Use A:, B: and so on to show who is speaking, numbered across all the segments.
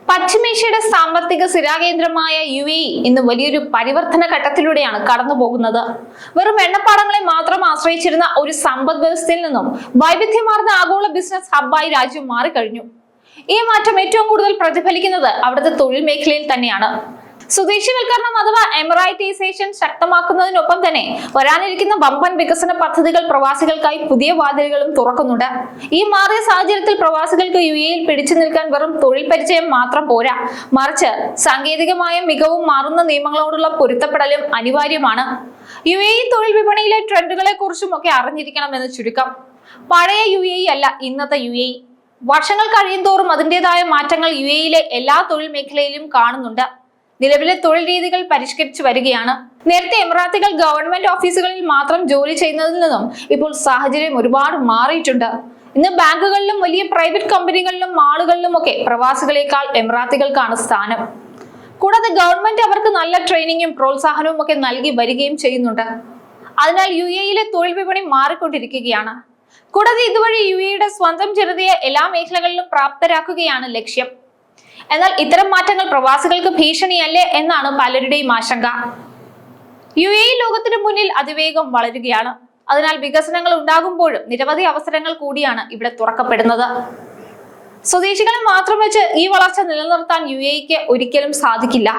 A: പശ്ചിമേഷ്യയുടെ സാമ്പത്തിക സ്ഥിരാകേന്ദ്രമായ UAE ഇന്ന് വലിയൊരു പരിവർത്തന ഘട്ടത്തിലൂടെയാണ് കടന്നു പോകുന്നത്. വെറും എണ്ണപ്പാടങ്ങളെ മാത്രം ആശ്രയിച്ചിരുന്ന ഒരു സമ്പദ് വ്യവസ്ഥയിൽ നിന്നും വൈവിധ്യമാർന്ന ആഗോള ബിസിനസ് ഹബ്ബായി രാജ്യം മാറിക്കഴിഞ്ഞു. ഈ മാറ്റം ഏറ്റവും കൂടുതൽ പ്രതിഫലിക്കുന്നത് അവിടുത്തെ തൊഴിൽ മേഖലയിൽ തന്നെയാണ്. സ്വദേശിവൽക്കരണം അഥവാ എമിറൈറ്റൈസേഷൻ ശക്തമാക്കുന്നതിനൊപ്പം തന്നെ വരാനിരിക്കുന്ന വമ്പൻ വികസന പദ്ധതികൾ പ്രവാസികൾക്കായി പുതിയ വാതിലുകളും തുറക്കുന്നുണ്ട്. ഈ മാറിയ സാഹചര്യത്തിൽ പ്രവാസികൾക്ക് UAEയിൽ പിടിച്ചു നിൽക്കാൻ വെറും തൊഴിൽ പരിചയം മാത്രം പോരാ, മറിച്ച് സാങ്കേതികമായ മികവും മാറുന്ന നിയമങ്ങളോടുള്ള പൊരുത്തപ്പെടലും അനിവാര്യമാണ്. UAE തൊഴിൽ വിപണിയിലെ ട്രെൻഡുകളെ കുറിച്ചും ഒക്കെ അറിഞ്ഞിരിക്കണമെന്ന് ചുരുക്കം. പഴയ UAE അല്ല ഇന്നത്തെ UAE. വർഷങ്ങൾ കഴിയുന്തോറും അതിൻ്റെതായ മാറ്റങ്ങൾ UAEയിലെ എല്ലാ തൊഴിൽ മേഖലയിലും കാണുന്നുണ്ട്. നിലവിലെ തൊഴിൽ രീതികൾ പരിഷ്കരിച്ചു വരികയാണ്. നേരത്തെ എമിറാത്തുകൾ ഗവൺമെന്റ് ഓഫീസുകളിൽ മാത്രം ജോലി ചെയ്യുന്നതിൽ നിന്നും ഇപ്പോൾ സാഹചര്യം ഒരുപാട് മാറിയിട്ടുണ്ട്. ഇന്ന് ബാങ്കുകളിലും വലിയ പ്രൈവറ്റ് കമ്പനികളിലും മാളുകളിലും ഒക്കെ പ്രവാസികളെക്കാൾ എമിറാത്തുകൾക്കാണ് സ്ഥാനം. കൂടാതെ ഗവൺമെന്റ് അവർക്ക് നല്ല ട്രെയിനിങ്ങും പ്രോത്സാഹനവും ഒക്കെ നൽകി വരികയും ചെയ്യുന്നുണ്ട്. അതിനാൽ UAEയിലെ തൊഴിൽ വിപണി മാറിക്കൊണ്ടിരിക്കുകയാണ്. കൂടാതെ ഇതുവഴി UAEയുടെ സ്വന്തം ജനതയെ എല്ലാ മേഖലകളിലും പ്രാപ്തരാക്കുകയാണ് ലക്ഷ്യം. എന്നാൽ ഇത്തരം മാറ്റങ്ങൾ പ്രവാസികൾക്ക് ഭീഷണിയല്ലേ എന്നാണ് പലരുടെയും ആശങ്ക. UAE ലോകത്തിന് മുന്നിൽ അതിവേഗം വളരുകയാണ്. അതിനാൽ വികസനങ്ങൾ ഉണ്ടാകുമ്പോഴും നിരവധി അവസരങ്ങൾ കൂടിയാണ് ഇവിടെ തുറക്കപ്പെടുന്നത്. സ്വദേശികളെ മാത്രം വെച്ച് ഈ വളർച്ച നിലനിർത്താൻ UAEക്ക് ഒരിക്കലും സാധിക്കില്ല.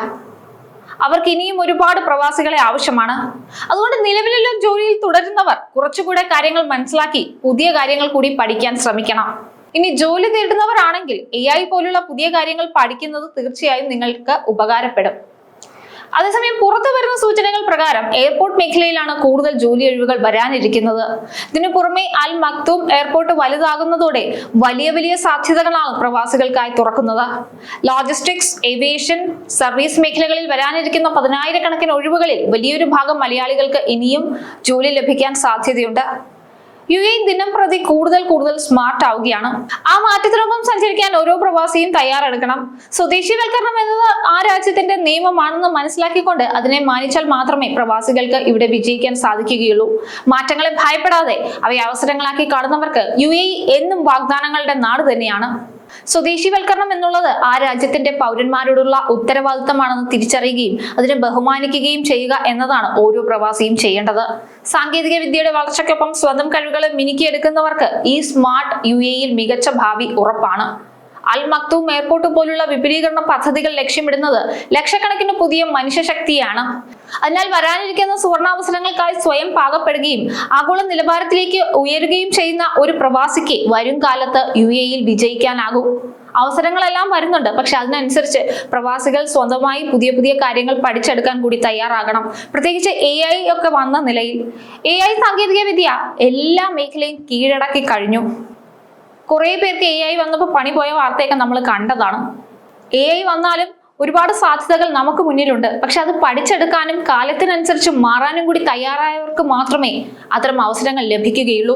A: അവർക്ക് ഇനിയും ഒരുപാട് പ്രവാസികളെ ആവശ്യമാണ്. അതുകൊണ്ട് നിലവിലുള്ള ജോലിയിൽ തുടരുന്നവർ കുറച്ചുകൂടെ കാര്യങ്ങൾ മനസ്സിലാക്കി പുതിയ കാര്യങ്ങൾ കൂടി പഠിക്കാൻ ശ്രമിക്കണം. ഇനി ജോലി തേടുന്നവരാണെങ്കിൽ AI പോലുള്ള പുതിയ കാര്യങ്ങൾ പഠിക്കുന്നത് തീർച്ചയായും നിങ്ങൾക്ക് ഉപകാരപ്പെടും. അതേസമയം പുറത്തു വരുന്ന സൂചനകൾ പ്രകാരം എയർപോർട്ട് മേഖലയിലാണ് കൂടുതൽ ജോലി ഒഴിവുകൾ വരാനിരിക്കുന്നത്. ഇതിനു പുറമെ അൽ മക്തൂം എയർപോർട്ട് വലുതാകുന്നതോടെ വലിയ സാധ്യതകളാണ് പ്രവാസികൾക്കായി തുറക്കുന്നത്. ലോജിസ്റ്റിക്സ്, ഏവിയേഷൻ, സർവീസ് മേഖലകളിൽ വരാനിരിക്കുന്ന 10,000-കണക്കിന് ഒഴിവുകളിൽ വലിയൊരു ഭാഗം മലയാളികൾക്ക് ഇനിയും ജോലി ലഭിക്കാൻ സാധ്യതയുണ്ട്. UAE ദിനം പ്രതി കൂടുതൽ സ്മാർട്ട് ആവുകയാണ്. ആ മാറ്റത്തിനൊപ്പം സഞ്ചരിക്കാൻ ഓരോ പ്രവാസിയും തയ്യാറെടുക്കണം. സ്വദേശിവൽക്കരണം എന്നത് ആ രാജ്യത്തിന്റെ നിയമമാണെന്ന് മനസ്സിലാക്കിക്കൊണ്ട് അതിനെ മാനിച്ചാൽ മാത്രമേ പ്രവാസികൾക്ക് ഇവിടെ വിജയിക്കാൻ സാധിക്കുകയുള്ളൂ. മാറ്റങ്ങളെ ഭയപ്പെടാതെ അവയെ അവസരങ്ങളാക്കി കാണുന്നവർക്ക് UAE എന്നും വാഗ്ദാനങ്ങളുടെ നാട് തന്നെയാണ്. സ്വദേശിവൽക്കരണം എന്നുള്ളത് ആ രാജ്യത്തിന്റെ പൗരന്മാരോടുള്ള ഉത്തരവാദിത്തമാണെന്ന് തിരിച്ചറിയുകയും അതിനെ ബഹുമാനിക്കുകയും ചെയ്യുക എന്നതാണ് ഓരോ പ്രവാസിയും ചെയ്യേണ്ടത്. സാങ്കേതിക വിദ്യയുടെ വളർച്ചയ്ക്കൊപ്പം സ്വന്തം കഴിവുകളെ മിനുക്കിയെടുക്കുന്നവർക്ക് ഈ സ്മാർട്ട് UAEയിൽ മികച്ച ഭാവി ഉറപ്പാണ്. അൽ മക്തൂം എയർപോർട്ട് പോലുള്ള വിപുലീകരണ പദ്ധതികൾ ലക്ഷ്യമിടുന്നത് ലക്ഷക്കണക്കിന് പുതിയ മനുഷ്യശക്തിയാണ്. അതിനാൽ വരാനിരിക്കുന്ന സുവർണാവസരങ്ങൾക്കായി സ്വയം പാകപ്പെടുകയും ആഗോള നിലവാരത്തിലേക്ക് ഉയരുകയും ചെയ്യുന്ന ഒരു പ്രവാസിക്ക് വരും കാലത്ത് UAEയിൽ വിജയിക്കാനാകും. അവസരങ്ങളെല്ലാം വരുന്നുണ്ട്, പക്ഷെ അതിനനുസരിച്ച് പ്രവാസികൾ സ്വന്തമായി പുതിയ കാര്യങ്ങൾ പഠിച്ചെടുക്കാൻ കൂടി തയ്യാറാകണം. പ്രത്യേകിച്ച് AI ഒക്കെ വന്ന നിലയിൽ AI സാങ്കേതിക വിദ്യ എല്ലാ മേഖലയും കീഴടക്കി കഴിഞ്ഞു. കുറെ പേർക്ക് AI വന്നപ്പോൾ പണി പോയ വാർത്തയൊക്കെ നമ്മൾ കണ്ടതാണ്. AI വന്നാലും ഒരുപാട് സാധ്യതകൾ നമുക്ക് മുന്നിലുണ്ട്. പക്ഷെ അത് പഠിച്ചെടുക്കാനും കാലത്തിനനുസരിച്ച് മാറാനും കൂടി തയ്യാറായവർക്ക് മാത്രമേ അത്തരം അവസരങ്ങൾ ലഭിക്കുകയുള്ളൂ.